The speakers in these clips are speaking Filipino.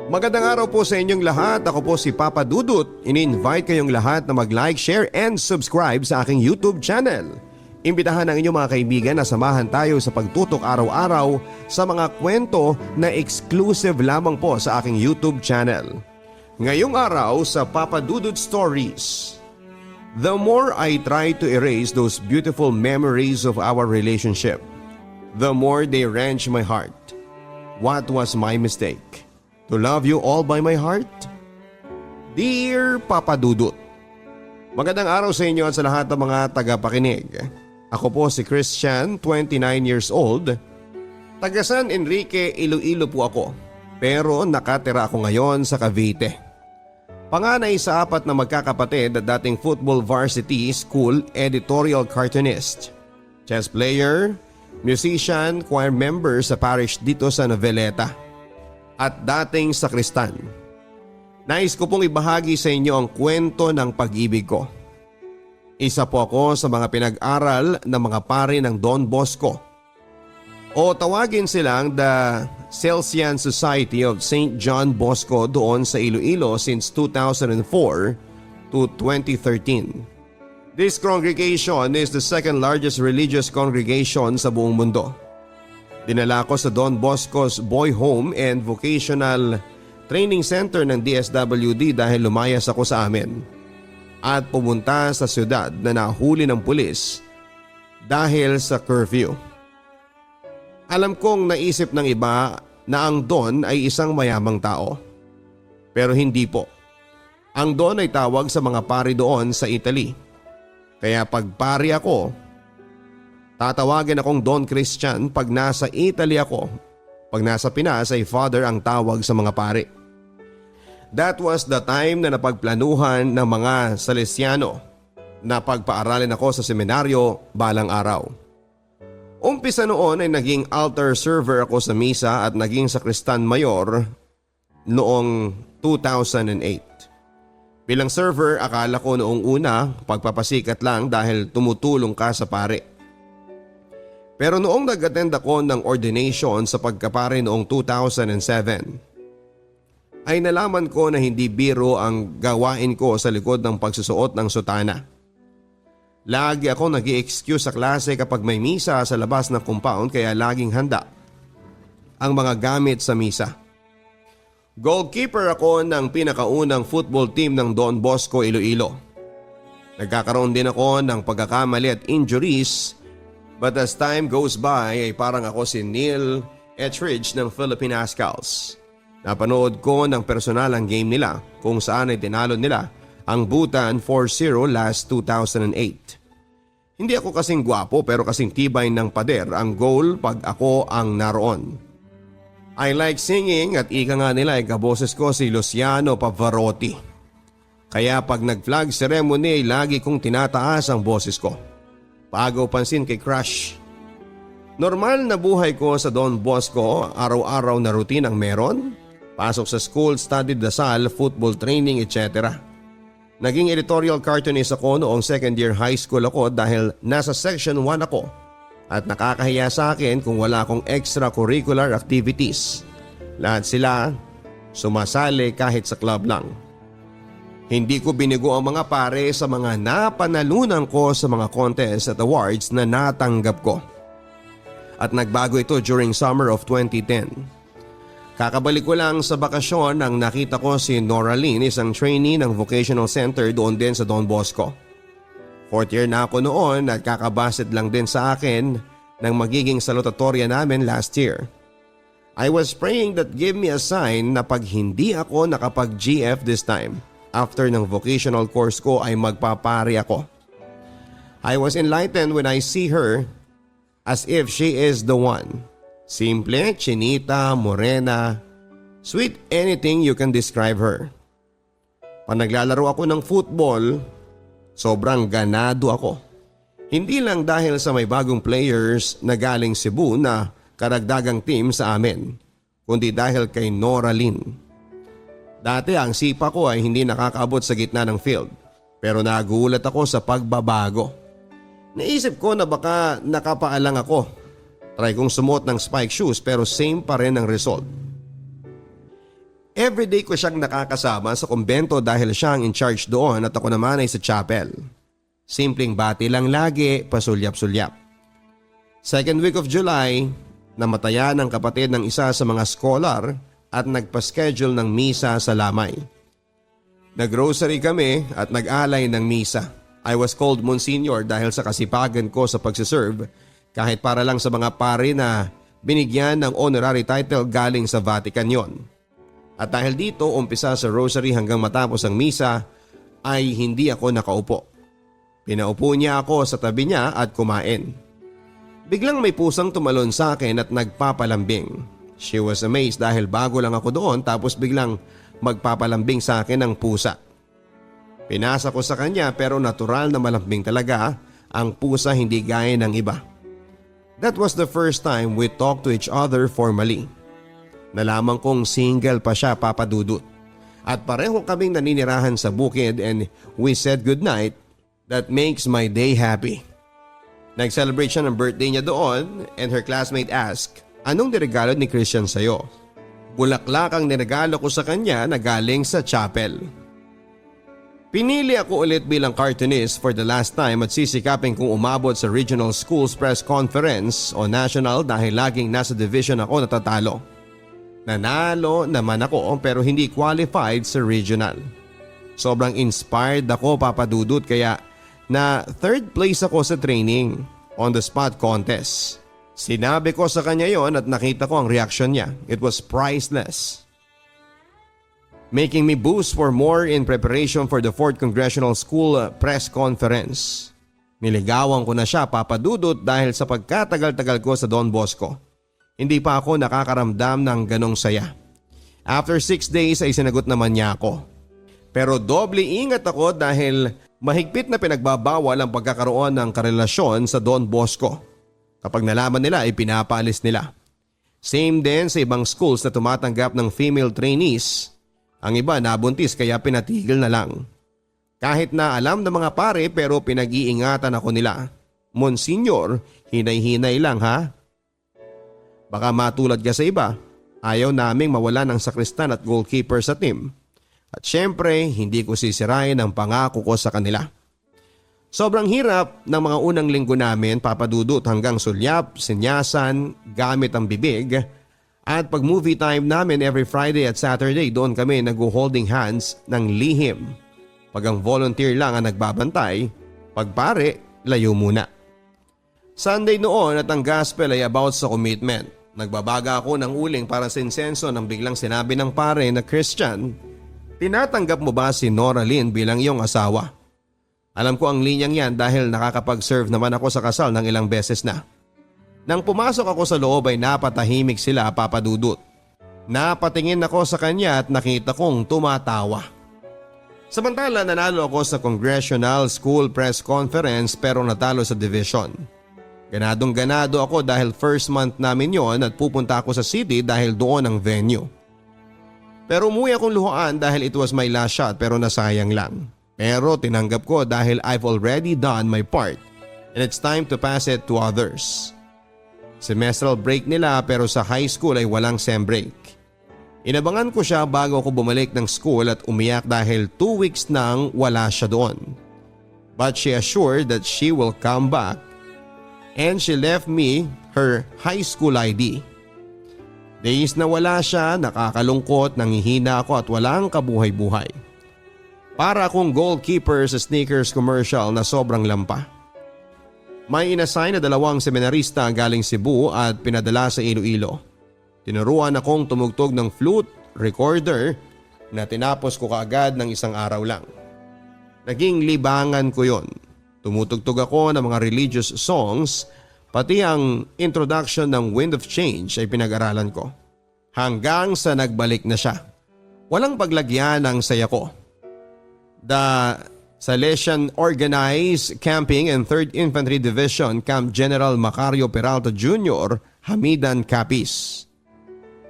Magandang araw po sa inyong lahat. Ako po si Papa Dudut. Ini-invite kayong lahat na mag-like, share and subscribe sa aking YouTube channel. Imbitahan ang inyong mga kaibigan na samahan tayo sa pagtutok araw-araw sa mga kwento na exclusive lamang po sa aking YouTube channel. Ngayong araw sa Papa Dudut Stories. The more I try to erase those beautiful memories of our relationship, the more they wrench my heart. What was my mistake? To love you all by my heart? Dear Papa Dudut, magandang araw sa inyo at sa lahat ng mga tagapakinig. Ako po si Christian, 29 years old. Taga San Enrique, Iloilo po ako. Pero nakatira ako ngayon sa Cavite. Panganay sa 4 na magkakapatid at dating football varsity school editorial cartoonist, chess player, musician, choir member sa parish dito sa Noveleta, at dating sakristan. Nais ko pong ibahagi sa inyo ang kwento ng pag-ibig ko. Isa po ako sa mga pinag-aral ng mga pari ng Don Bosco, o tawagin silang the Salesian Society of St. John Bosco doon sa Iloilo since 2004 to 2013. This congregation is the second largest religious congregation sa buong mundo. Dinala ko sa Don Bosco's Boy Home and Vocational Training Center ng DSWD dahil lumayas ako sa amin at pumunta sa syudad na nahuli ng pulis dahil sa curfew. Alam kong naisip ng iba na ang Don ay isang mayamang tao. Pero hindi po. Ang Don ay tawag sa mga pari doon sa Italy. Kaya pag pari ako, tatawagin akong Don Christian pag nasa Italy ako. Pag nasa Pinas ay Father ang tawag sa mga pari. That was the time na napagplanuhan ng mga Salesiano na pagpaaralin ako sa seminaryo balang araw. Umpisa noon ay naging altar server ako sa misa at naging sakristan mayor noong 2008. Bilang server, akala ko noong una pagpapasikat lang dahil tumutulong ka sa pare. Pero noong nag-attend ako ng ordination sa pagkapare noong 2007, ay nalaman ko na hindi biro ang gawain ko sa likod ng pagsusuot ng sutana. Lagi ako nag-i-excuse sa klase kapag may misa sa labas ng compound kaya laging handa ang mga gamit sa misa. Goalkeeper ako ng pinakaunang football team ng Don Bosco Iloilo. Nagkakaroon din ako ng pagkakamali at injuries. But as time goes by ay parang ako si Neil Etheridge ng Philippine Ascals. Napanood ko ng personal ang game nila kung saan ay tinalo nila ang Bhutan 4-0 last 2008. Hindi ako kasing gwapo pero kasing tibay ng pader ang goal pag ako ang naroon. I like singing at ika nga nila ay kaboses ko si Luciano Pavarotti. Kaya pag nag-flag ceremony ay lagi kong tinataas ang boses ko. Pagaw pansin kay crush. Normal na buhay ko sa Don Bosco, araw-araw na routine ang meron. Pasok sa school, study dasal, football training, etc. Naging editorial cartoonist ako noong second year high school ako dahil nasa section 1 ako at nakakahiya sa akin kung wala akong extracurricular activities. Lahat sila sumasali kahit sa club lang. Hindi ko binigo ang mga pare sa mga napanalunan ko sa mga contests at awards na natanggap ko. At nagbago ito during summer of 2010. Kakabalik ko lang sa bakasyon nang nakita ko si Nora Lynn, isang trainee ng vocational center doon din sa Don Bosco. 4th year na ako noon at kakabasid lang din sa akin ng magiging salutatorya namin last year. I was praying that give me a sign na pag hindi ako nakapag-GF this time, after ng vocational course ko ay magpapari ako. I was enlightened when I see her as if she is the one. Simple, chinita, morena, sweet, anything you can describe her. Pag naglalaro ako ng football, sobrang ganado ako. Hindi lang dahil sa may bagong players na galing Cebu na karagdagang team sa amin, kundi dahil kay Nora Lynn. Dati ang sipa ko ay hindi nakakaabot sa gitna ng field, pero nagulat ako sa pagbabago. Naisip ko na baka nakapaalang ako. Try kong sumuot ng spike shoes pero same pa rin ang result. Everyday ko siyang nakakasama sa kumbento dahil siya ang in charge doon at ako naman ay sa chapel. Simpleng bati lang lagi, pasulyap-sulyap. Second week of July, namatayan ang kapatid ng isa sa mga scholar at nagpa-schedule ng misa sa Lamay. Nag-grocery kami at nag-alay ng misa. I was called Monsignor dahil sa kasipagan ko sa pagsiserve kahit para lang sa mga pare na binigyan ng honorary title galing sa Vatican yon. At dahil dito umpisa sa rosary hanggang matapos ang misa ay hindi ako nakaupo. Pinaupo niya ako sa tabi niya at kumain. Biglang may pusang tumalon sa akin at nagpapalambing. She was amazed dahil bago lang ako doon tapos biglang magpapalambing sa akin ang pusa. Pinasa ko sa kanya pero natural na malambing talaga ang pusa, hindi gaya ng iba. That was the first time we talked to each other formally. Nalaman kong single pa siya, Papa Dudut. At pareho kaming naninirahan sa bukid and we said goodnight. That makes my day happy. Nag-celebrate siya ng birthday niya doon and her classmate asked, "Anong niregalo ni Christian sa'yo?" Bulaklak ang niregalo ko sa kanya na galing sa chapel. Pinili ako ulit bilang cartoonist for the last time at sisikapin kong umabot sa Regional Schools Press Conference o National dahil laging nasa division ako natatalo. Nanalo naman ako pero hindi qualified sa regional. Sobrang inspired ako, Papa Dudut, kaya na third place ako sa training on the spot contest. Sinabi ko sa kanya yon at nakita ko ang reaction niya. It was priceless. Making me boost for more in preparation for the 4th Congressional School Press Conference. Niligawan ko na siya, Papa Dudut, dahil sa pagkatagal-tagal ko sa Don Bosco. Hindi pa ako nakakaramdam ng ganong saya. After 6 days ay sinagot naman niya ako. Pero doble ingat ako dahil mahigpit na pinagbabawal ang pagkakaroon ng karelasyon sa Don Bosco. Kapag nalaman nila ay pinapaalis nila. Same din sa ibang schools na tumatanggap ng female trainees. Ang iba nabuntis kaya pinatigil na lang. Kahit na alam ng mga pare pero pinag-iingatan ako nila. Monsignor, hinay-hinay lang ha. Baka matulad ka sa iba. Ayaw naming mawala ng sakristan at goalkeeper sa team. At syempre, hindi ko sisirain ang pangako ko sa kanila. Sobrang hirap ng mga unang linggo namin, Papa Dudut, hanggang sulyap, sinyasan, gamit ang bibig. At pag movie time namin every Friday at Saturday, doon kami nag-holding hands ng lihim. Pag ang volunteer lang ang nagbabantay, pag pare, layo muna. Sunday noon at ang gospel ay about sa commitment. Nagbabaga ako ng uling para sa insenso nang biglang sinabi ng pare na Christian, "Tinatanggap mo ba si Nora Lynn bilang iyong asawa?" Alam ko ang linyang yan dahil nakakapag-serve naman ako sa kasal ng ilang beses na. Nang pumasok ako sa loob ay napatahimik sila, Papa Dudut. Napatingin ako sa kanya at nakita kong tumatawa. Samantala nanalo ako sa Congressional School Press Conference pero natalo sa division. Ganadong ganado ako dahil first month namin yon at pupunta ako sa city dahil doon ang venue. Pero umuwi akong luhaan dahil it was my last shot pero nasayang lang. Pero tinanggap ko dahil I've already done my part and it's time to pass it to others. Semestral break nila pero sa high school ay walang sem break. Inabangan ko siya bago ako bumalik ng school at umiyak dahil 2 weeks nang wala siya doon. But she assured that she will come back and she left me her high school ID. Days na wala siya, nakakalungkot, nangihina ako at walang kabuhay-buhay. Para akong goalkeeper sa sneakers commercial na sobrang lampa. May inassign na 2 seminarista galing Cebu at pinadala sa Iloilo. Tinuruan akong tumugtog ng flute recorder na tinapos ko kaagad ng 1 araw lang. Naging libangan ko yon. Tumutugtog ako ng mga religious songs, pati ang introduction ng Wind of Change ay pinag-aralan ko. Hanggang sa nagbalik na siya. Walang paglagyan ng saya ko. The Salesian Organized Camping and 3rd Infantry Division Camp General Macario Peralta Jr. Hamidan Capiz.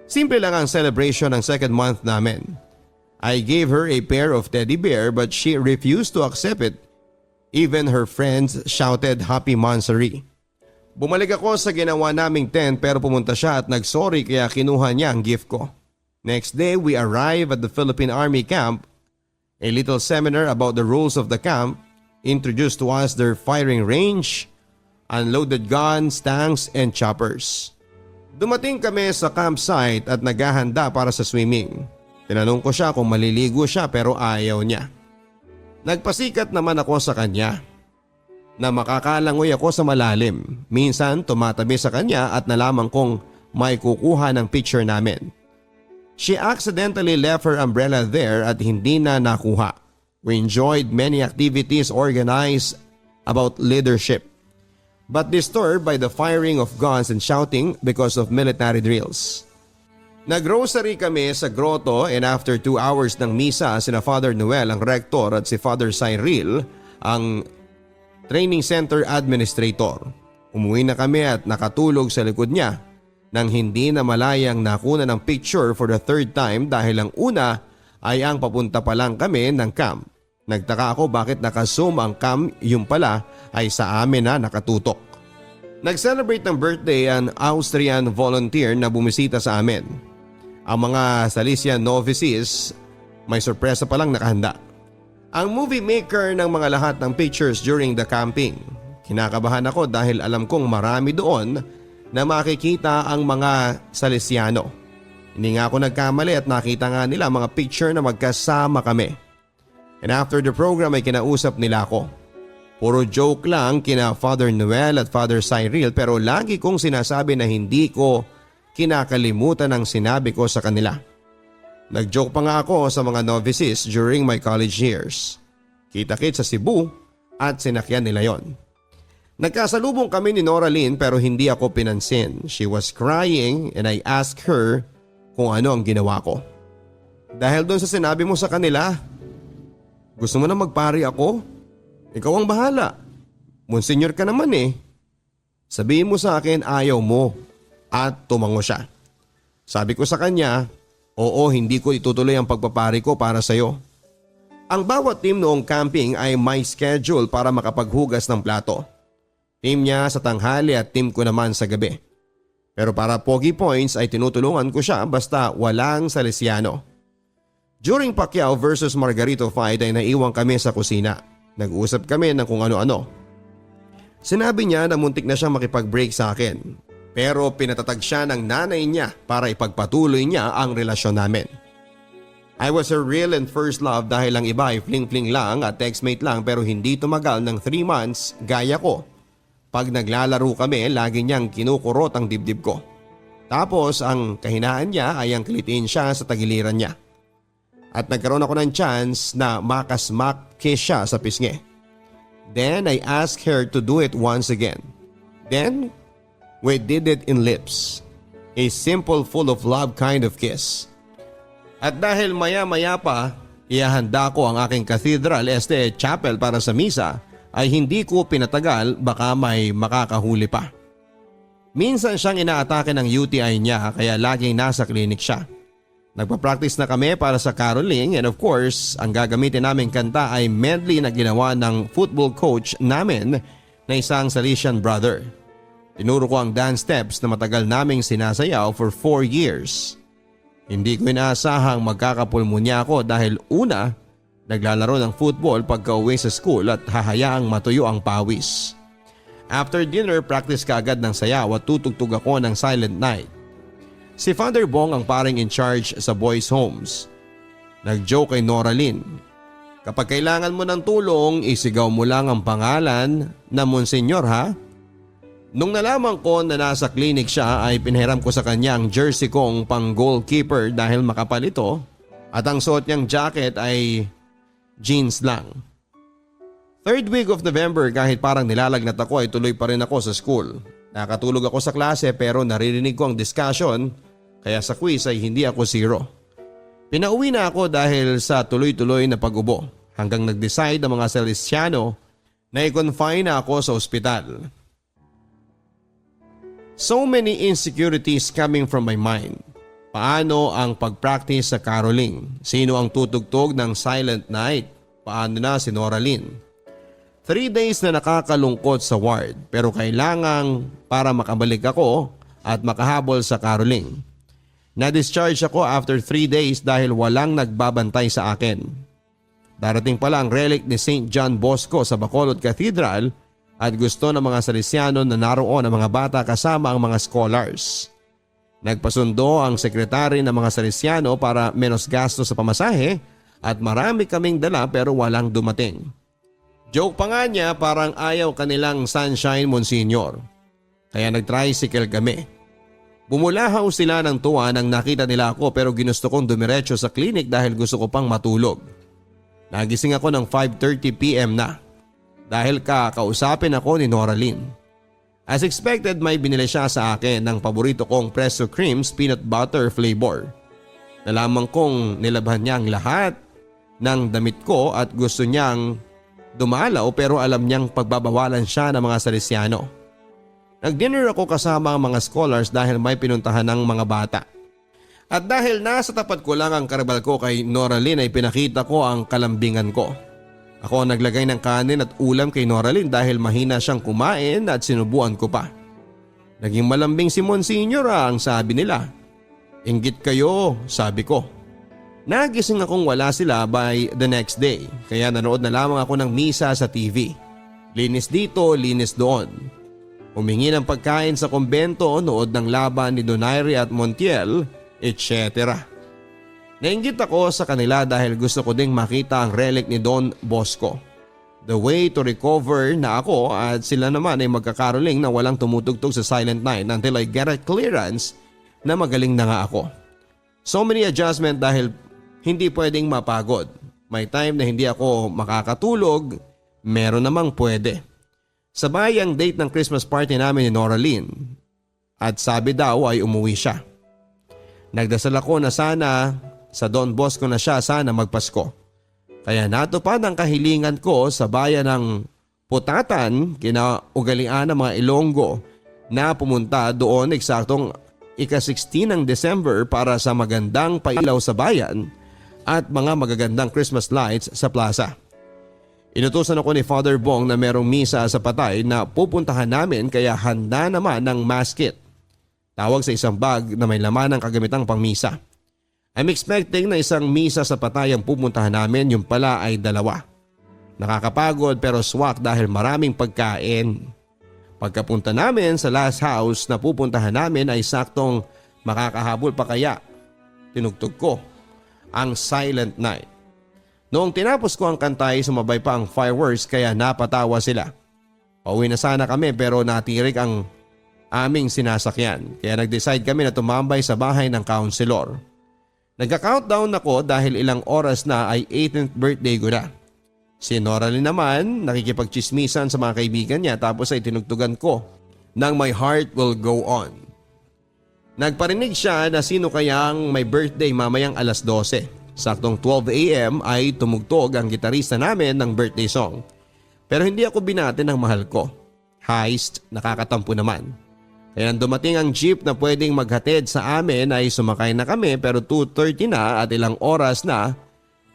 Simple lang ang celebration ng 2nd month namin. I gave her a pair of teddy bear but she refused to accept it. Even her friends shouted happy monthsary. Bumalik ako sa ginawa naming tent pero pumunta siya at nagsorry kaya kinuha niya ang gift ko. Next day, we arrive at the Philippine Army camp. A little seminar about the rules of the camp introduced to us their firing range, unloaded guns, tanks, and choppers. Dumating kami sa campsite at naghahanda para sa swimming. Tinanong ko siya kung maliligo siya pero ayaw niya. Nagpasikat naman ako sa kanya na makakalangoy ako sa malalim. Minsan tumatabi sa kanya at nalaman kong may kukuha ng picture namin. She accidentally left her umbrella there at hindi na nakuha. We enjoyed many activities organized about leadership, but disturbed by the firing of guns and shouting because of military drills. Naggrocery kami sa grotto and after 2 hours ng misa, sina Father Noel ang rector at si Father Cyril ang training center administrator. Umuwi na kami at nakatulog sa likod niya nang hindi na malayang nakuna ng picture for the third time dahil ang una ay ang papunta pa lang kami ng camp. Nagtaka ako bakit nakazoom ang cam, yung pala ay sa amin na nakatutok. Nag-celebrate ng birthday ang Austrian volunteer na bumisita sa amin. Ang mga Salesian novices may sorpresa pa lang nakahanda. Ang movie maker ng mga lahat ng pictures during the camping. Kinakabahan ako dahil alam kong marami doon na makikita ang mga Salesiano. Hindi nga ako nagkamali at nakita nga nila mga picture na magkasama kami. And after the program ay kinausap nila ako. Puro joke lang kina Father Noel at Father Cyril pero lagi kong sinasabi na hindi ko kinakalimutan ang sinabi ko sa kanila. Nag-joke pa nga ako sa mga novices during my college years. Kita-kit sa Cebu at sinakyan nila yon. Nagkasalubong kami ni Nora Lynn pero hindi ako pinansin. She was crying and I asked her kung ano ang ginawa ko. Dahil doon sa sinabi mo sa kanila, gusto mo na magpari ako? Ikaw ang bahala. Monsignor ka naman eh. Sabihin mo sa akin ayaw mo at tumango siya. Sabi ko sa kanya, oo, hindi ko itutuloy ang pagpapari ko para sa'yo. Ang bawat team noong camping ay may schedule para makapaghugas ng plato. Team niya sa tanghali at team ko naman sa gabi. Pero para pogi points ay tinutulungan ko siya basta walang Salesiano. During Pacquiao versus Margarito fight ay naiwan kami sa kusina. Nag-usap kami ng kung ano-ano. Sinabi niya na muntik na siyang makipag-break sa akin. Pero pinatatag siya ng nanay niya para ipagpatuloy niya ang relasyon namin. I was her real and first love dahil ang iba ay fling-fling lang at textmate lang pero hindi tumagal ng 3 months gaya ko. Pag naglalaro kami, lagi niyang kinukurot ang dibdib ko. Tapos ang kahinaan niya ay ang kilitiin siya sa tagiliran niya. At nagkaroon ako ng chance na makasmak-kiss siya sa pisngi. Then I asked her to do it once again. Then we did it in lips. A simple full of love kind of kiss. At dahil maya-maya pa, ihahanda ko ang aking Cathedral Este Chapel para sa misa, ay hindi ko pinatagal baka may makakahuli pa. Minsan siyang inaatake ng UTI niya kaya laging nasa klinik siya. Nagpa-practice na kami para sa caroling and of course ang gagamitin naming kanta ay medley na ginawa ng football coach namin na isang Salesian brother. Tinuro ko ang dance steps na matagal naming sinasayaw for 4 years. Hindi ko inaasahang magkakapulmonya ako dahil una, naglalaro ng football pagka-uwi sa school at hahayaang matuyo ang pawis. After dinner, practice ka agad ng sayaw at tutugtog ako ng Silent Night. Si Father Bong ang paring in charge sa boys' homes. Nag-joke kay Nora Lynn. Kapag kailangan mo ng tulong, isigaw mo lang ang pangalan na Monsignor ha? Nung nalaman ko na nasa clinic siya ay pinahiram ko sa kanya ang jersey kong pang goalkeeper dahil makapal ito at ang suot niyang jacket ay jeans lang. Third week of November kahit parang nilalagnat ako ay tuloy pa rin ako sa school. Nakatulog ako sa klase pero naririnig ko ang discussion kaya sa quiz ay hindi ako 0. Pinauwi na ako dahil sa tuloy-tuloy na pag-ubo hanggang nag-decide ang mga Salesiano na i-confine na ako sa ospital. So many insecurities coming from my mind. Paano ang pag-practice sa caroling? Sino ang tutugtog ng Silent Night? Paano na si Nora Lynn? 3 days na nakakalungkot sa ward pero kailangang para makabalik ako at makahabol sa caroling. Na-discharge ako after 3 days dahil walang nagbabantay sa akin. Darating pala ang relic ni St. John Bosco sa Bacolod Cathedral at gusto ng mga Salesiano na naroon ang mga bata kasama ang mga scholars. Nagpasundo ang sekretary ng mga Salesiano para menos gasto sa pamasahe at marami kaming dala pero walang dumating. Joke pa nga niya parang ayaw kanilang sunshine Monsignor. Kaya nag-tricycle kami. Bumulahaw sila ng tuwa nang nakita nila ako pero ginusto kong dumiretso sa klinik dahil gusto ko pang matulog. Nagising ako ng 5:30 PM na dahil kakausapin ako ni Noraline. As expected, may binili siya sa akin ng paborito kong Presso Creams peanut butter flavor. Nalaman kong nilabhan niya ang lahat ng damit ko at gusto niyang dumalaw pero alam niyang pagbabawalan siya ng mga Salesiano. Nag-dinner ako kasama ang mga scholars dahil may pinuntahan ng mga bata. At dahil nasa tapat ko lang ang karabal ko kay Noraline ay pinakita ko ang kalambingan ko. Ako ang naglagay ng kanin at ulam kay Noraline dahil mahina siyang kumain at sinubuan ko pa. Naging malambing si Monsignor ang sabi nila. Inggit kayo, sabi ko. Nagising akong wala sila by the next day kaya nanood na lamang ako ng misa sa TV. Linis dito, linis doon. Humingi ng pagkain sa kumbento, nood ng laban ni Donaire at Montiel, etc. Nainggit ako sa kanila dahil gusto ko ding makita ang relic ni Don Bosco. The way to recover na ako at sila naman ay magkakaroling na walang tumutugtog sa Silent Night until I get a clearance na magaling na nga ako. So many adjustment dahil hindi pwedeng mapagod. May time na hindi ako makakatulog, meron namang pwede. Sabay ang date ng Christmas party namin ni Noraline at sabi daw ay umuwi siya. Nagdasal ako na sana sa Don Bosco na siya sana magpasko. Kaya natupad ang kahilingan ko sa bayan ng Putatan, kinaugalian ng mga Ilonggo na pumunta doon eksaktong ika-16 ng December para sa magandang pailaw sa bayan at mga magagandang Christmas lights sa plaza. Inutusan ako ni Father Bong na merong misa sa Patay na pupuntahan namin kaya handa naman ng mass kit. Tawag sa isang bag na may laman ng kagamitang pangmisa. I'm expecting na isang misa sa Patay ang pupuntahan namin, yung pala ay 2. Nakakapagod pero swak dahil maraming pagkain. Pagkapunta namin sa last house na pupuntahan namin ay saktong makakahabol pa kaya. Tinugtog ko ang Silent Night. Noong tinapos ko ang kantay, sumabay pa ang fireworks kaya napatawa sila. Pauwi na sana kami pero natirik ang aming sinasakyan kaya nag-decide kami na tumambay sa bahay ng counselor. Nagka-countdown ako dahil ilang oras na ay 18th birthday ko na. Si Noraline naman nakikipagchismisan sa mga kaibigan niya tapos ay tinugtugan ko ng My Heart Will Go On. Nagparinig siya na sino kayang may birthday mamayang alas 12. Saktong 12 AM ay tumugtog ang gitarista namin ng birthday song. Pero hindi ako binati ng mahal ko. Heist, nakakatampo naman. Kaya dumating ang jeep na pwedeng maghatid sa amin ay sumakay na kami pero 2:30 na at ilang oras na,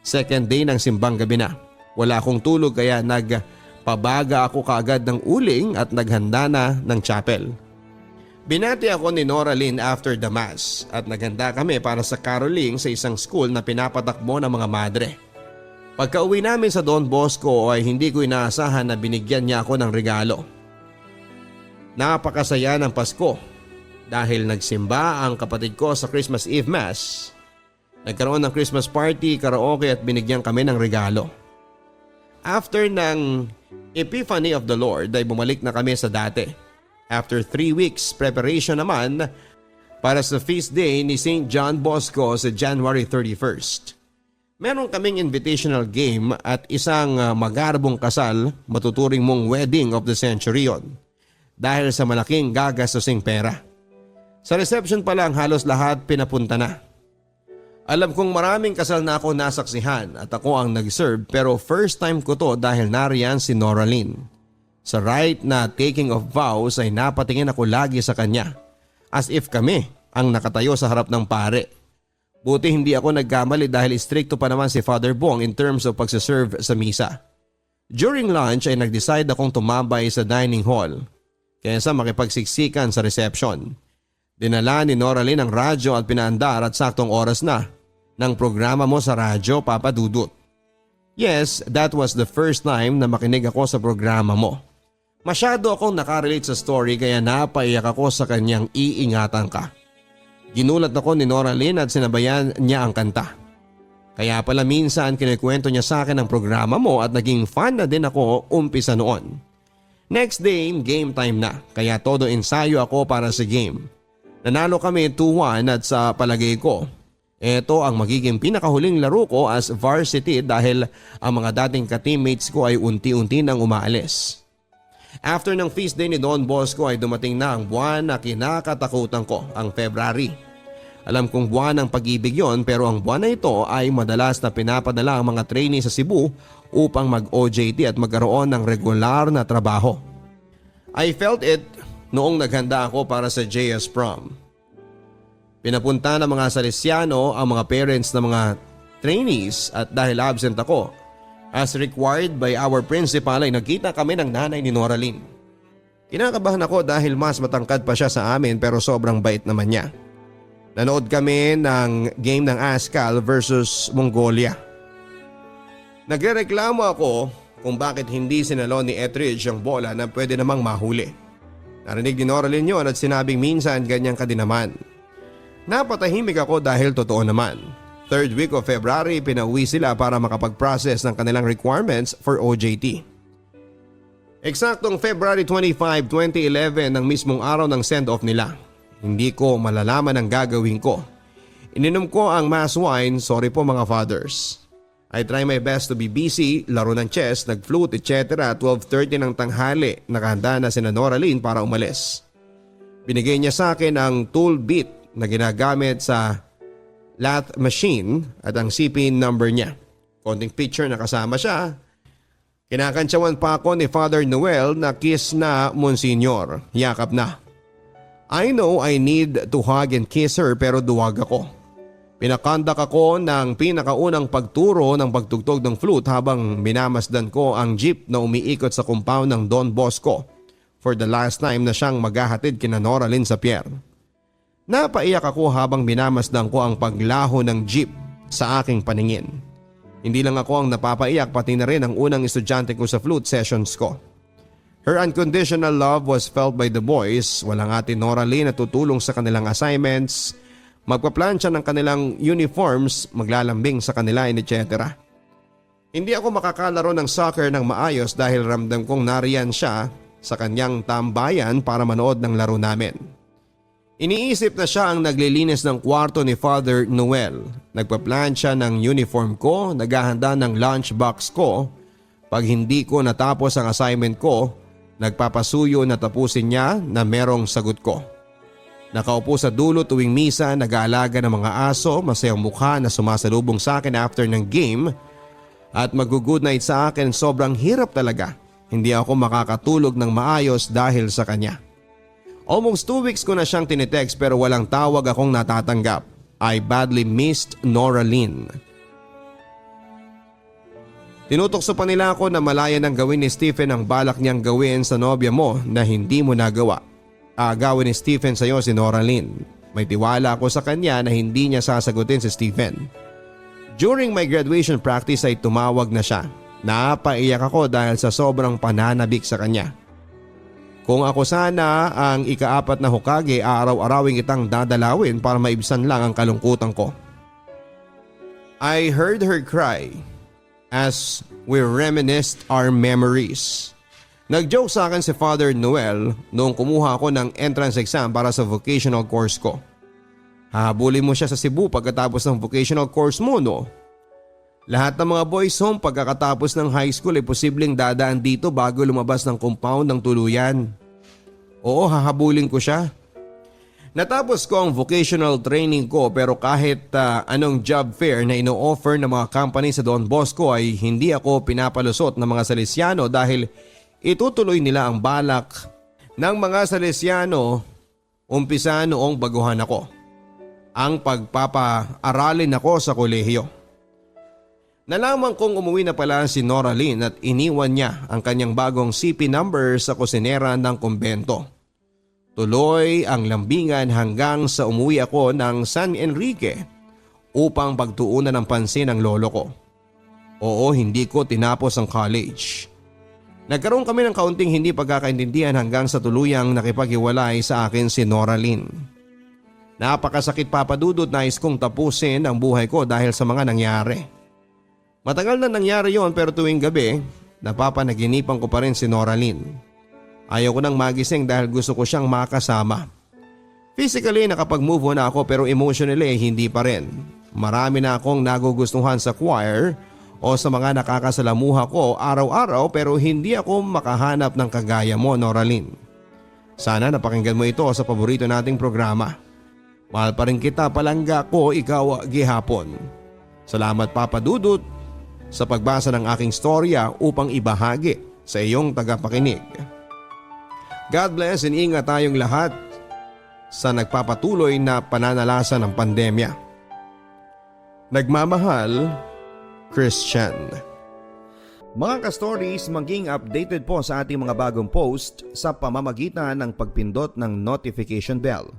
second day ng simbang gabi na. Wala akong tulog kaya nagpabaga ako kaagad ng uling at naghanda na ng chapel. Binati ako ni Noraline after the mass at naghanda kami para sa caroling sa isang school na pinapatakbo ng mga madre. Pagka-uwi namin sa Don Bosco ay hindi ko inaasahan na binigyan niya ako ng regalo. Napakasaya ng Pasko dahil nagsimba ang kapatid ko sa Christmas Eve Mass. Nagkaroon ng Christmas party, karaoke at binigyan kami ng regalo. After ng Epiphany of the Lord ay bumalik na kami sa dati. After 3 weeks preparation naman para sa feast day ni St. John Bosco sa January 31st. Meron kaming invitational game at isang magarbong kasal, matuturing mong wedding of the century yon. Dahil sa malaking gagastusing pera. Sa reception pa lang halos lahat pinapunta na. Alam kong maraming kasal na ako nasaksihan at ako ang nag-serve pero first time ko to dahil nariyan si Noraline. Sa right na taking of vows ay napatingin ako lagi sa kanya as if kami ang nakatayo sa harap ng pare. Buti hindi ako nagkamali dahil istrikto pa naman si Father Bong in terms of pagsaserve sa misa. During lunch ay nag-decide akong tumambay sa dining hall kaysa makipagsiksikan sa reception. Dinala ni Noraline ang radyo at pinaandar at saktong oras na ng programa mo sa radyo, Papa Dudut. Yes, that was the first time na makinig ako sa programa mo. Masyado akong nakarelate sa story kaya napaiyak ako sa kanyang iingatan ka. Ginulat ako ni Noraline at sinabayan niya ang kanta. Kaya pala minsan kinikwento niya sa akin ang programa mo at naging fan na din ako umpisa noon. Next day, game time na kaya todo ensayo ako para sa game. Nanalo kami 2-1 at sa palagay ko, ito ang magiging pinakahuling laro ko as varsity dahil ang mga dating ka-teammates ko ay unti-unti nang umaalis. After ng feast day ni Don Bosco ay dumating na ang buwan na kinakatakutan ko, ang February. Alam kong buwan ng pag-ibig yon pero ang buwan na ito ay madalas na pinapadala ang mga trainee sa Cebu upang mag-OJT at magkaroon ng regular na trabaho. I felt it noong naghanda ako para sa JS Prom. Pinapunta ng mga Salesiano ang mga parents ng mga trainees at dahil absent ako, as required by our principal ay nagkita kami ng nanay ni Noraline. Kinakabahan ako dahil mas matangkad pa siya sa amin pero sobrang bait naman niya. Nanood kami ng game ng Ascal versus Mongolia. Nagrereklamo ako kung bakit hindi sinalon ni Etheridge ang bola na pwede namang mahuli. Narinig ni Noraline yun at sinabing minsan ganyan ka din naman. Napatahimik ako dahil totoo naman. Third week of February pinauwi sila para makapag-process ng kanilang requirements for OJT. Eksaktong February 25, 2011 ang mismong araw ng send-off nila. Hindi ko malalaman ang gagawin ko. Ininom ko ang mass wine, sorry po mga fathers. I try my best to be busy, laro ng chess, nag-flute, etc. 12:30 ng tanghali, nakahanda na si Noraline para umalis. Binigay niya sa akin ang tool bit na ginagamit sa lathe machine at ang CPIN number niya. Konting picture na kasama siya. Kinakantsawan pa ako ni Father Noel na kiss na Monsignor. Yakap na. I know I need to hug and kiss her pero duwag ako. Pinakandak ako ng pinakaunang pagturo ng pagtugtog ng flute habang minamasdan ko ang jeep na umiikot sa compound ng Don Bosco for the last time na siyang maghahatid kina Noraline sa pier. Napaiyak ako habang minamasdan ko ang paglaho ng jeep sa aking paningin. Hindi lang ako ang napapaiyak pati na rin ang unang estudyante ko sa flute sessions ko. Her unconditional love was felt by the boys. Walang ate Noraline na tutulong sa kanilang assignments, magpaplansya ng kanilang uniforms, maglalambing sa kanila etc. Hindi ako makakalaro ng soccer ng maayos dahil ramdam kong nariyan siya sa kanyang tambayan para manood ng laro namin. Iniisip na siya ang naglilinis ng kwarto ni Father Noel. Nagpa-plan siya ng uniform ko, naghahanda ng lunchbox ko. Pag hindi ko natapos ang assignment ko, nagpapasuyo na tapusin niya na merong sagot ko. Nakaupo sa dulo tuwing misa, nag-aalaga ng mga aso, masayang mukha na sumasalubong sa akin after ng game at mag-good night sa akin. Sobrang hirap talaga. Hindi ako makakatulog ng maayos dahil sa kanya. Almost 2 weeks ko na siyang tinitext pero walang tawag akong natatanggap. I badly missed Noraline. Tinutokso pa nila ako na malaya ng gawin ni Stephen ang balak niyang gawin sa nobya mo na hindi mo nagawa. Gawin ni Stephen sa iyo si Noraline. May tiwala ako sa kanya na hindi niya sasagutin si Stephen. During my graduation practice ay tumawag na siya. Napaiyak ako dahil sa sobrang pananabik sa kanya. Kung ako sana ang ika-4 na Hokage, araw-arawing kitang dadalawin para maibsan lang ang kalungkutan ko. I heard her cry as we reminisced our memories. Nag-joke sa akin si Father Noel noong kumuha ako ng entrance exam para sa vocational course ko. Hahabulin mo siya sa Cebu pagkatapos ng vocational course mo, no? Lahat ng mga boys home pagkakatapos ng high school ay posibleng dadaan dito bago lumabas ng compound ng tuluyan. Oo, hahabulin ko siya. Natapos ko ang vocational training ko pero kahit anong job fair na ino-offer ng mga company sa Don Bosco ay hindi ako pinapalusot ng mga Salesiano dahil itutuloy nila ang balak ng mga Salesiano umpisa noong baguhan ako. Ang pagpapaaralin ako sa kolehiyo. Nalaman kong umuwi na pala si Noraline at iniwan niya ang kanyang bagong CP number sa kusinera ng kumbento. Tuloy ang lambingan hanggang sa umuwi ako ng San Enrique upang pagtuunan ng pansin ang lolo ko. Oo, hindi ko tinapos ang college. Nagkaroon kami ng kaunting hindi pagkakaintindihan hanggang sa tuluyang nakipaghiwalay sa akin si Nora Lynn. Napakasakit Papa Dudut, nais kong tapusin ang buhay ko dahil sa mga nangyari. Matagal na nangyari yon pero tuwing gabi, napapanaginipan ko pa rin si Nora Lynn. Ayaw ko nang magising dahil gusto ko siyang makasama. Physically nakapag-move on na ako pero emotionally hindi pa rin. Marami na akong nagugustuhan sa choir o sa mga nakakasalamuha ko araw-araw pero hindi ako makahanap ng kagaya mo, Nora Lynn. Sana napakinggan mo ito sa paborito nating programa. Mahal pa rin kita, palangga ko, ikaw gihapon. Salamat Papa Dudut sa pagbasa ng aking storya upang ibahagi sa iyong tagapakinig. God bless and ingat tayong lahat sa nagpapatuloy na pananalasan ng pandemya. Nagmamahal, Christian. Mga ka-stories, maging updated po sa ating mga bagong post sa pamamagitan ng pagpindot ng notification bell.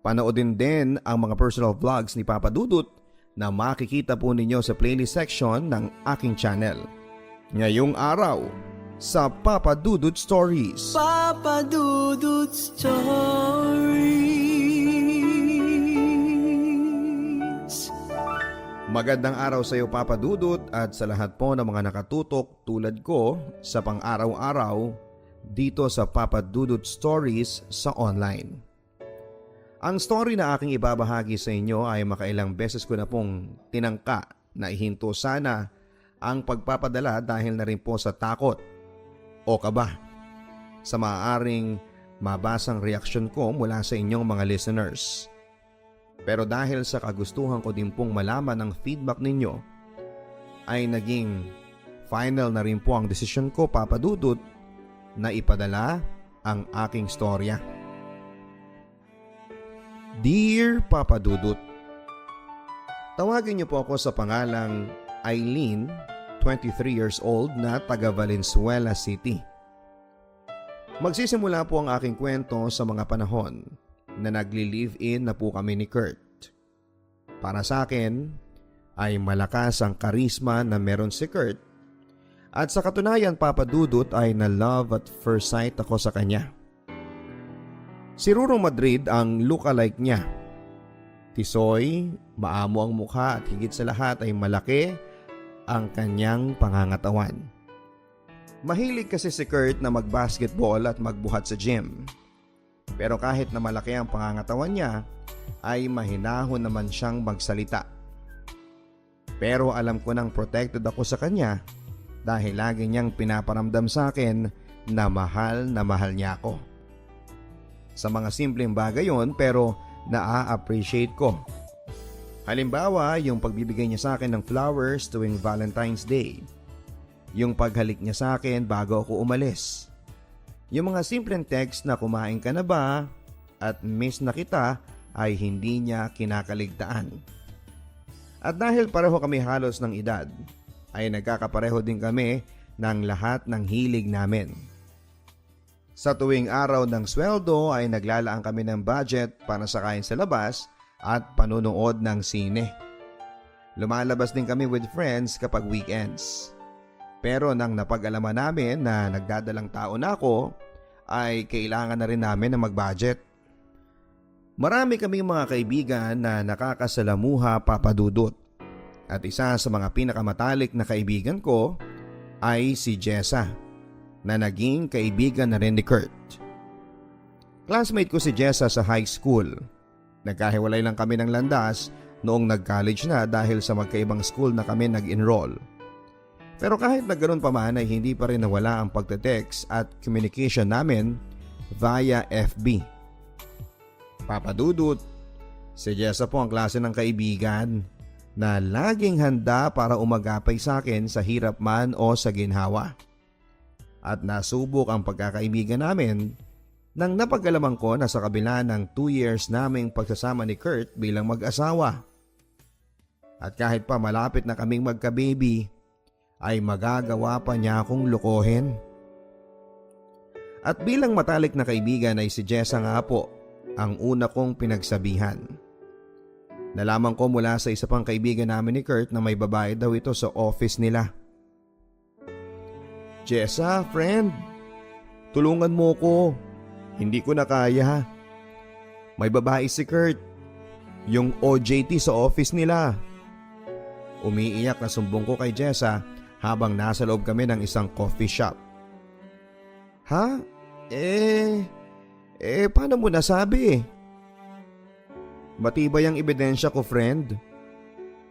Panoodin din ang mga personal vlogs ni Papa Dudut na makikita po ninyo sa playlist section ng aking channel. Ngayong araw sa Papa Dudut Stories. Papa Dudut Stories. Magandang araw sa iyo Papa Dudut at sa lahat po ng mga nakatutok tulad ko sa pang-araw-araw dito sa Papa Dudut Stories sa online. Ang story na aking ibabahagi sa inyo ay makailang beses ko na pong tinangka na ihinto sana ang pagpapadala dahil na rin po sa takot o kaba sa maaaring mabasang reaksyon ko mula sa inyong mga listeners. Pero dahil sa kagustuhan ko din pong malaman ang feedback ninyo, ay naging final na rin po ang desisyon ko Papa Dudut na ipadala ang aking storya. Dear Papa Dudut, tawagin niyo po ako sa pangalang Eileen, 23 years old na taga Valenzuela City. Magsisimula po ang aking kwento sa mga panahon na nagli-live-in na po kami ni Kurt. Para sa akin ay malakas ang karisma na meron si Kurt at sa katunayan Papa Dudut ay na love at first sight ako sa kanya. Si Rurong Madrid ang lookalike niya. Tisoy, maamo ang mukha at higit sa lahat ay malaki ang kanyang pangangatawan. Mahilig kasi si Kurt na magbasketball at magbuhat sa gym. Pero kahit na malaki ang pangangatawan niya, ay mahinahon naman siyang magsalita. Pero alam ko nang protected ako sa kanya dahil lagi niyang pinaparamdam sa akin na mahal niya ako. Sa mga simpleng bagay yon pero naa-appreciate ko. Halimbawa, yung pagbibigay niya sa akin ng flowers tuwing Valentine's Day. Yung paghalik niya sa akin bago ako umalis. Yung mga simpleng text na kumain ka na ba at miss na kita ay hindi niya kinakaligtaan. At dahil pareho kami halos ng edad, ay nagkakapareho din kami ng lahat ng hilig namin. Sa tuwing araw ng sweldo ay naglalaan kami ng budget para sa kain sa labas at panonood ng sine. Lumalabas din kami with friends kapag weekends. Pero nang napag-alaman namin na nagdadalang tao na ako, ay kailangan na rin namin na mag-budget. Marami kaming mga kaibigan na nakakasalamuha Papa Dudut. At isa sa mga pinakamatalik na kaibigan ko ay si Jessa, na naging kaibigan na rin ni Kurt. Classmate ko si Jessa sa high school. Nagkahiwalay lang kami ng landas noong nag-college na dahil sa magkaibang school na kami nag-enroll. Pero kahit na ganoon pa man ay hindi pa rin nawala ang pagte-text at communication namin via FB. Papa Dudut, si Jessa po ang klase ng kaibigan na laging handa para umagapay sa akin sa hirap man o sa ginhawa. At nasubok ang pagkakaibigan namin nang napag-alaman ko na sa kabila ng 2 years naming pagsasama ni Kurt bilang mag-asawa. At kahit pa malapit na kaming magka-baby, ay magagawa pa niya akong lukohin. At bilang matalik na kaibigan ay si Jessa nga po ang una kong pinagsabihan. Nalaman ko mula sa isa pang kaibigan namin ni Kurt na may babae daw ito sa office nila. Jessa, friend, tulungan mo ko. Hindi ko na kaya. May babae si Kurt, yung OJT sa office nila. Umiiyak na sumbong ko kay Jessa habang nasa loob kami ng isang coffee shop. Ha? Paano mo nasabi? Matibay ang ebidensya ko, friend.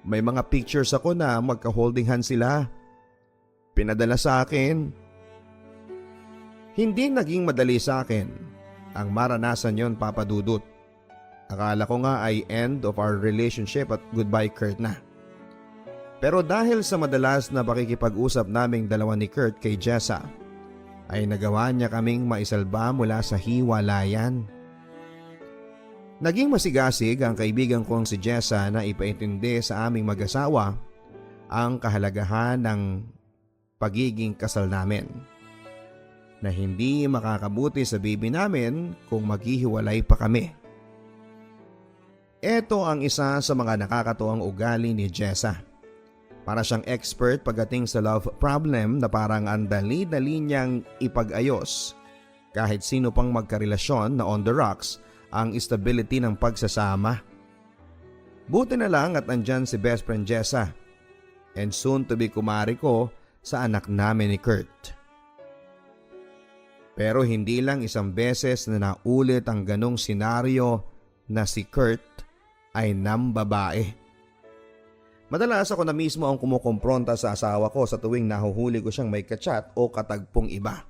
May mga pictures ako na magka-holding hands sila. Pinadala sa akin. Hindi naging madali sa akin ang maranasan yon, Papa Dudut. Akala ko nga ay end of our relationship at goodbye Kurt na. Pero dahil sa madalas na pakikipag-usap naming dalawa ni Kurt kay Jessa, ay nagawa niya kaming maisalba mula sa hiwalayan. Naging masigasig ang kaibigan kong si Jessa na ipaintindi sa aming mag-asawa ang kahalagahan ng pagiging kasal namin. Na hindi makakabuti sa baby namin kung maghihiwalay pa kami. Ito ang isa sa mga nakakatuwang ugali ni Jessa. Para siyang expert pagdating sa love problem na parang ang dali-dali niyang ipag-ayos kahit sino pang magkarelasyon na on the rocks ang stability ng pagsasama. Buti na lang at andyan si best friend Jessa and soon to be kumari ko sa anak namin ni Kurt. Pero hindi lang isang beses na naulit ang ganong senaryo na si Kurt ay nambabae. Madalas ako na mismo ang kumukompronta sa asawa ko sa tuwing nahuhuli ko siyang may kachat o katagpong iba.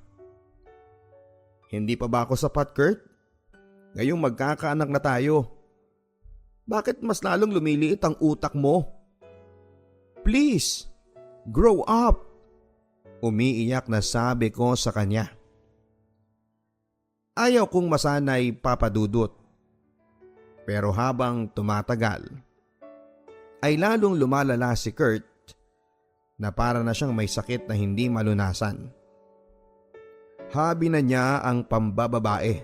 Hindi pa ba ako sapat, Kurt? Ngayong magkakaanak na tayo. Bakit mas lalong lumiliit ang utak mo? Please, grow up! Umiiyak na sabi ko sa kanya. Ayaw kong masanay, Papa Dudut. Pero habang tumatagal, ay lalong lumalala si Kurt na para na siyang may sakit na hindi malunasan. Habi na niya ang pambababae.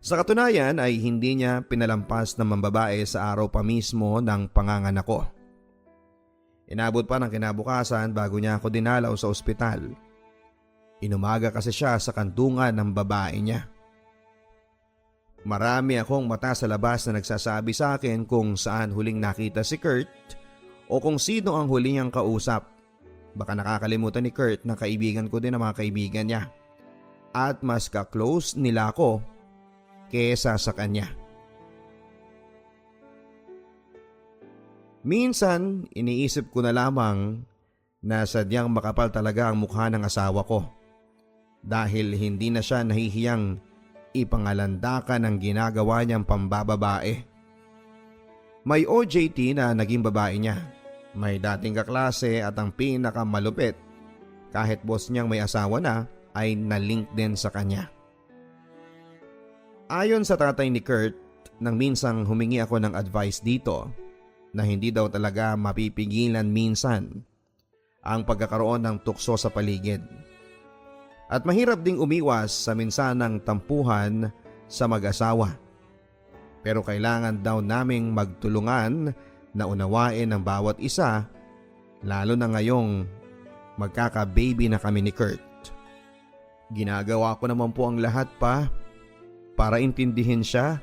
Sa katunayan ay hindi niya pinalampas na mambabae sa araw pa mismo ng panganganak ko. Inabot pa ng kinabukasan bago niya ako dinalaw sa ospital. Inumaga kasi siya sa kantungan ng babae niya. Marami akong mata sa labas na nagsasabi sa akin kung saan huling nakita si Kurt o kung sino ang huling niyang kausap. Baka nakakalimutan ni Kurt na kaibigan ko din ang mga kaibigan niya at mas ka-close nila ako kesa sa kanya. Minsan iniisip ko na lamang na sadyang makapal talaga ang mukha ng asawa ko dahil hindi na siya nahihiyang ipangalandakan ang ginagawa niyang pambababae. May OJT na naging babae niya. May dating kaklase at ang pinakamalupit, kahit boss niyang may asawa na, ay nalink din sa kanya. Ayon sa tatay ni Kurt, nang minsang humingi ako ng advice dito na hindi daw talaga mapipigilan minsan ang pagkakaroon ng tukso sa paligid. At mahirap ding umiwas sa minsanang tampuhan sa mag-asawa. Pero kailangan daw naming magtulungan na unawain ang bawat isa, lalo na ngayong magkaka-baby na kami ni Kurt. Ginagawa ko naman po ang lahat pa para intindihin siya.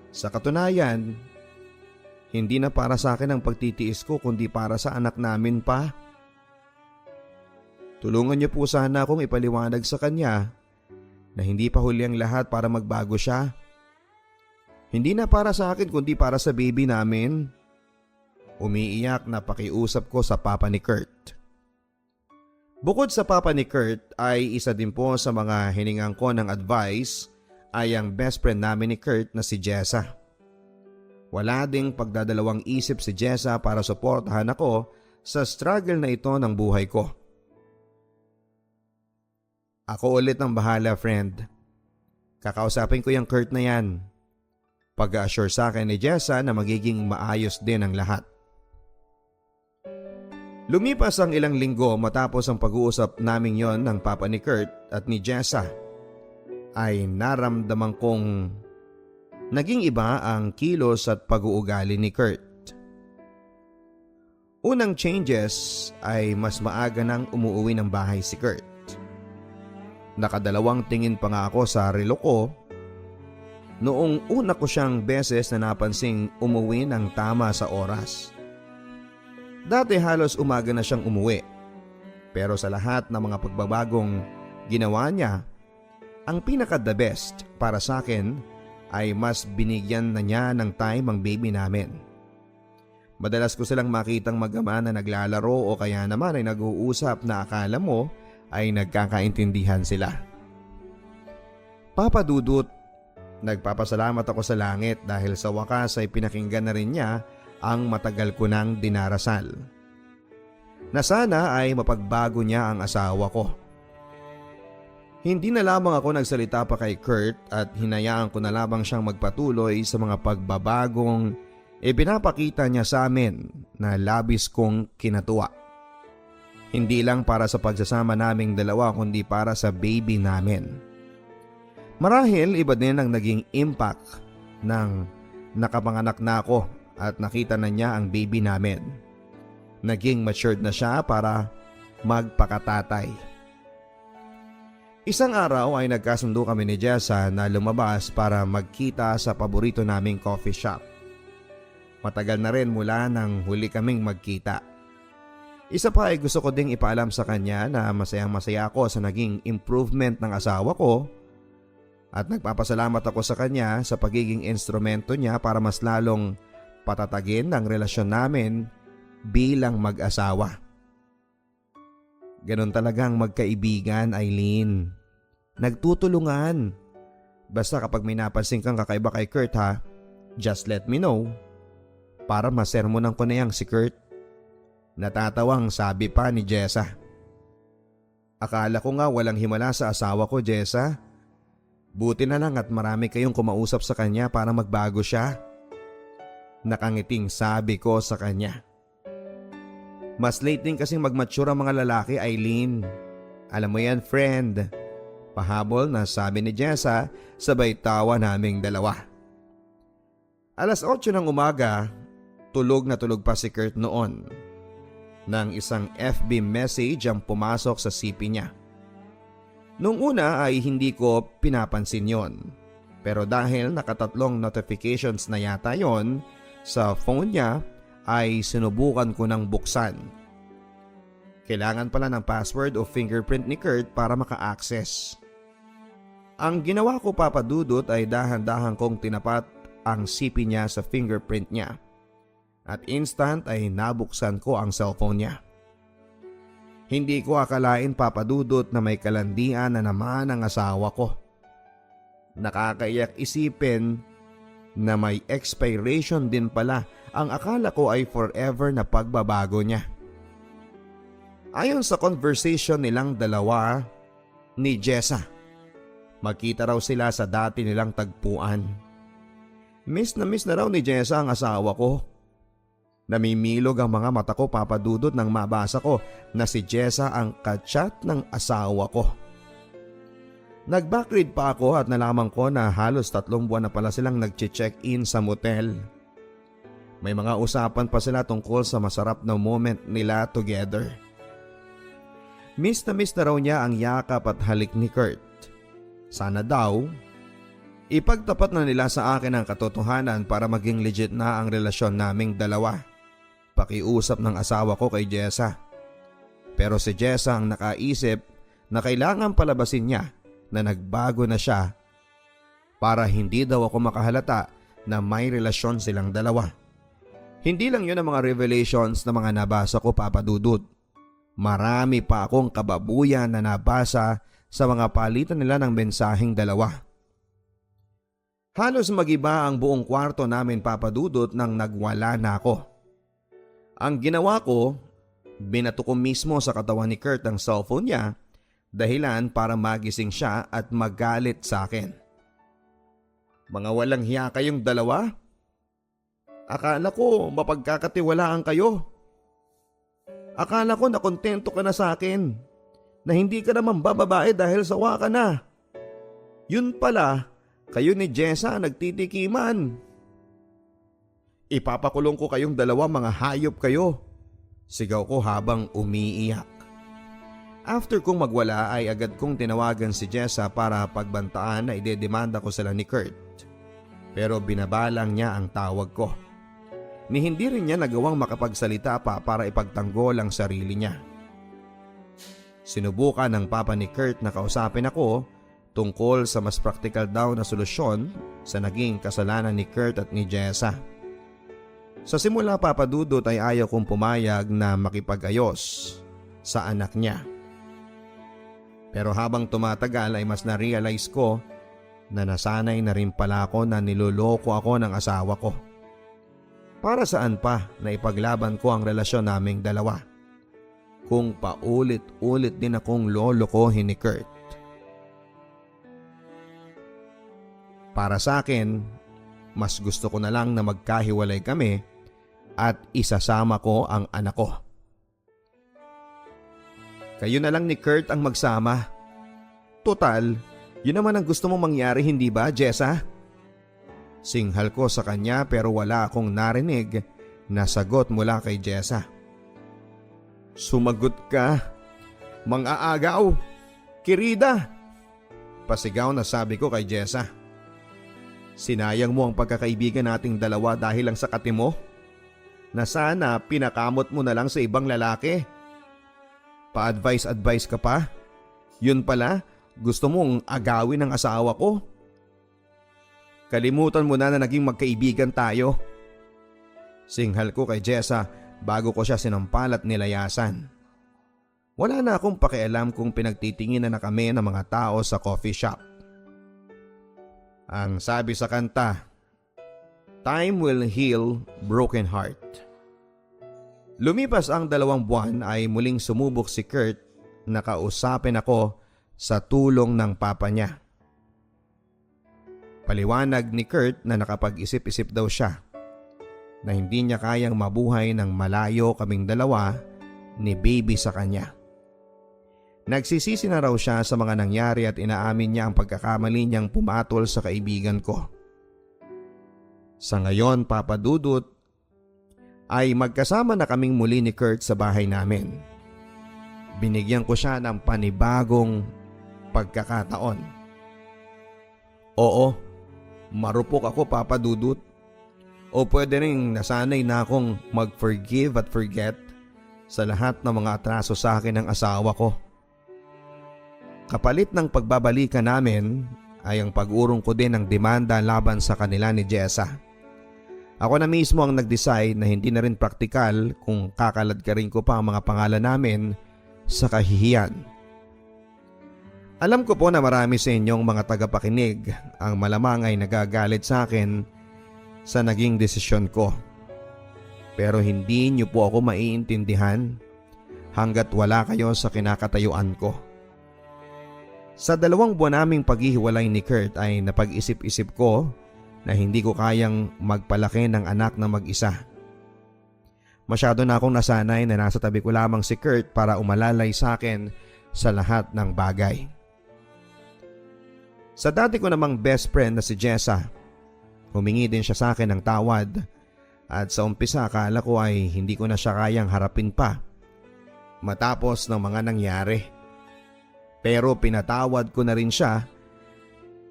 Sa katunayan, hindi na para sa akin ang pagtitiis ko kundi para sa anak namin pa. Tulungan niyo po sana akong ipaliwanag sa kanya na hindi pa huli ang lahat para magbago siya. Hindi na para sa akin kundi para sa baby namin. Umiiyak na pakiusap ko sa papa ni Kurt. Bukod sa papa ni Kurt ay isa din po sa mga hiningang ko ng advice ay ang best friend namin ni Kurt na si Jessa. Wala ding pagdadalawang isip si Jessa para suportahan ako sa struggle na ito ng buhay ko. Ako ulit ang bahala, friend. Kakausapin ko yung Kurt na yan. Pag-assure sa akin ni Jessa na magiging maayos din ang lahat. Lumipas ang ilang linggo matapos ang pag-uusap namin yon ng papa ni Kurt at ni Jessa, ay naramdaman kong naging iba ang kilos at pag-uugali ni Kurt. Unang changes ay mas maaga nang umuwi ng bahay si Kurt. Nakadalawang tingin pa nga ako sa relo ko noong una ko siyang beses na napansing umuwi ng tama sa oras. Dati halos umaga na siyang umuwi, pero sa lahat ng mga pagbabagong ginawa niya, ang pinaka the best para sa akin ay mas binigyan na niya ng time ang baby namin. Madalas ko silang makitang mag-ama na naglalaro o kaya naman ay nag-uusap na akala mo ay nagkakaintindihan sila. Papa Dudut, nagpapasalamat ako sa langit dahil sa wakas ay pinakinggan na rin niya ang matagal ko nang dinarasal. Na sana ay mapagbago niya ang asawa ko. Hindi na lamang ako nagsalita pa kay Kurt at hinayaan ko na lamang siyang magpatuloy sa mga pagbabagong ipinapakita niya sa amin na labis kong kinatuwa. Hindi lang para sa pagsasama naming dalawa kundi para sa baby namin. Marahil iba din ang naging impact ng nakapanganak na ako at nakita na niya ang baby namin. Naging matured na siya para magpakatatay. Isang araw ay nagkasundo kami ni Jessa na lumabas para magkita sa paborito naming coffee shop. Matagal na rin mula nang huli kaming magkita. Isa pa ay gusto ko ding ipaalam sa kanya na masayang masaya ako sa naging improvement ng asawa ko at nagpapasalamat ako sa kanya sa pagiging instrumento niya para mas lalong patatagin ang relasyon namin bilang mag-asawa. Ganon talagang magkaibigan, Eileen. Nagtutulungan. Basta kapag may napansin kang kakaiba kay Kurt ha, just let me know. Para masermonan ko na yang si Kurt. Natatawang sabi pa ni Jessa. Akala ko nga walang himala sa asawa ko, Jessa. Buti na lang at marami kayong kumausap sa kanya para magbago siya. Nakangiting sabi ko sa kanya. Mas late din kasing mag-mature ang mga lalaki, Eileen. Alam mo yan, friend. Pahabol na sabi ni Jessa sabay tawa naming dalawa. 8:00 ng umaga, tulog na tulog pa si Kurt noon. Nang isang FB message ang pumasok sa CP niya. Nung una ay hindi ko pinapansin yon. Pero dahil nakatatlong notifications na yata yon sa phone niya ay sinubukan ko ng buksan. Kailangan pala ng password o fingerprint ni Kurt para maka-access. Ang ginawa ko, Papa Dudut, ay dahan-dahan kong tinapat ang CP niya sa fingerprint niya. At instant ay nabuksan ko ang cellphone niya. Hindi ko akalain, Papa Dudut, na may kalandian na naman ang asawa ko. Nakakaiyak isipin na may expiration din pala. Ang akala ko ay forever na pagbabago niya. Ayon sa conversation nilang dalawa ni Jessa, magkita raw sila sa dati nilang tagpuan. Miss na raw ni Jessa ang asawa ko. Namimilog ang mga mata ko, Papa Dudut, nang mabasa ko na si Jessa ang kachat ng asawa ko. Nag-backread pa ako at nalaman ko na halos 3 buwan na pala silang nag-check-in sa motel. May mga usapan pa sila tungkol sa masarap na moment nila together. Miss na raw niya ang yakap at halik ni Kurt. Sana daw, ipagtapat na nila sa akin ang katotohanan para maging legit na ang relasyon naming dalawa. Pakiusap ng asawa ko kay Jessa. Pero si Jessa ang nakaisip na kailangan palabasin niya na nagbago na siya para hindi daw ako makahalata na may relasyon silang dalawa. Hindi lang yun ang mga revelations na mga nabasa ko, Papa Dudut. Marami pa akong kababuyan na nabasa sa mga palitan nila ng mensaheng dalawa. Halos magiba ang buong kwarto namin, Papa Dudut, nang nagwala na ako. Ang ginawa ko, binato ko mismo sa katawan ni Kurt ang cellphone niya, dahilan para magising siya at magalit sa akin. Mga walang hiya kayong dalawa? Akala ko mapagkakatiwalaan kayo. Akala ko na kontento ka na sa akin, na hindi ka naman bababae dahil sawa ka na. Yun pala, kayo ni Jessa nagtitikiman. Ipapakulong ko kayong dalawa, mga hayop kayo. Sigaw ko habang umiiyak. After kong magwala ay agad kong tinawagan si Jessa para pagbantaan na idedemanda ko sila ni Kurt. Pero binabalang niya ang tawag ko. Ni hindi rin niya nagawang makapagsalita pa para ipagtanggol ang sarili niya. Sinubukan ng papa ni Kurt na kausapin ako tungkol sa mas praktikal daw na solusyon sa naging kasalanan ni Kurt at ni Jessa. Sa simula, Papa Dudut, ay ayaw kong pumayag na makipag-ayos sa anak niya. Pero habang tumatagal ay mas na-realize ko na nasanay na rin pala ako na niloloko ako ng asawa ko. Para saan pa na ipaglaban ko ang relasyon naming dalawa kung paulit-ulit din akong lolokohin ni Kurt. Para sa akin, mas gusto ko na lang na magkahiwalay kami at isasama ko ang anak ko. Kayo na lang ni Kurt ang magsama. Total, yun naman ang gusto mong mangyari, hindi ba, Jessa? Singhal ko sa kanya pero wala akong narinig na sagot mula kay Jessa. Sumagot ka, mang-aagaw, kirida. Pasigaw na sabi ko kay Jessa. Sinayang mo ang pagkakaibigan nating dalawa dahil lang sa kati mo? Na sana pinakamot mo na lang sa ibang lalaki. Pa-advice ka pa? Yun pala, gusto mong agawin ang asawa ko? Kalimutan mo na naging magkaibigan tayo. Singhal ko kay Jessa bago ko siya sinampal at nilayasan. Wala na akong pakialam kung pinagtitinginan na kami ng mga tao sa coffee shop. Ang sabi sa kanta, time will heal broken heart. Lumipas ang 2 buwan ay muling sumubok si Kurt na kausapin ako sa tulong ng papa niya. Paliwanag ni Kurt na nakapag-isip-isip daw siya na hindi niya kayang mabuhay ng malayo kaming dalawa ni baby sa kanya. Nagsisisi na raw siya sa mga nangyari at inaamin niya ang pagkakamali niyang pumatol sa kaibigan ko. Sa ngayon, Papa Dudut, ay magkasama na kaming muli ni Kurt sa bahay namin. Binigyan ko siya ng panibagong pagkakataon. Oo, marupok ako, Papa Dudut. O pwede rin nasanay na akong mag-forgive at forget sa lahat ng mga atraso sa akin ng asawa ko. Kapalit ng pagbabalikan namin ay ang pag-urong ko din ng demanda laban sa kanila ni Jessa. Ako na mismo ang nag-decide na hindi na rin praktikal kung kakaladkarin ko pa ang mga pangalan namin sa kahihiyan. Alam ko po na marami sa inyong mga tagapakinig ang malamang ay nagagalit sa akin sa naging desisyon ko. Pero hindi niyo po ako maiintindihan hanggat wala kayo sa kinakatayuan ko. Sa 2 buwan naming paghihiwalay ni Kurt ay napag-isip-isip ko na hindi ko kayang magpalaki ng anak na mag-isa. Masyado na akong nasanay na nasa tabi ko lamang si Kurt para umalalay sa akin sa lahat ng bagay. Sa dati ko namang best friend na si Jessa, humingi din siya sa akin ng tawad at sa umpisa akala ko ay hindi ko na siya kayang harapin pa matapos ng mga nangyari. Pero pinatawad ko na rin siya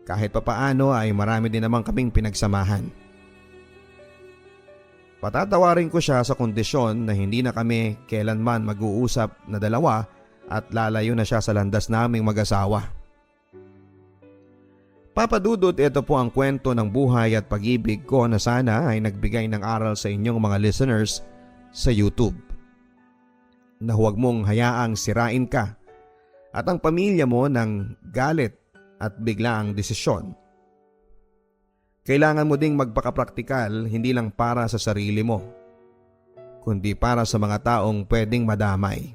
kahit papaano ay marami din naman kaming pinagsamahan. Patatawarin ko siya sa kondisyon na hindi na kami kailanman mag-uusap na dalawa at lalayo na siya sa landas naming mag-asawa. Papa Dudut, ito po ang kwento ng buhay at pag-ibig ko na sana ay nagbigay ng aral sa inyong mga listeners sa YouTube. Na huwag mong hayaang sirain ka at ang pamilya mo ng galit at biglaang desisyon. Kailangan mo ding magpakapraktikal hindi lang para sa sarili mo, kundi para sa mga taong pwedeng madamay.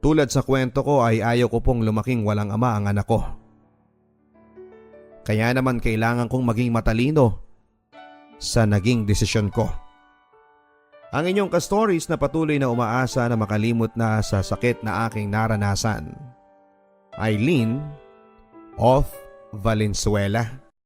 Tulad sa kwento ko ay ayaw ko pong lumaking walang ama ang anak ko. Kaya naman kailangan kong maging matalino sa naging desisyon ko. Ang inyong ka-stories na patuloy na umaasa na makalimot na sa sakit na aking naranasan. Eileen of Valenzuela.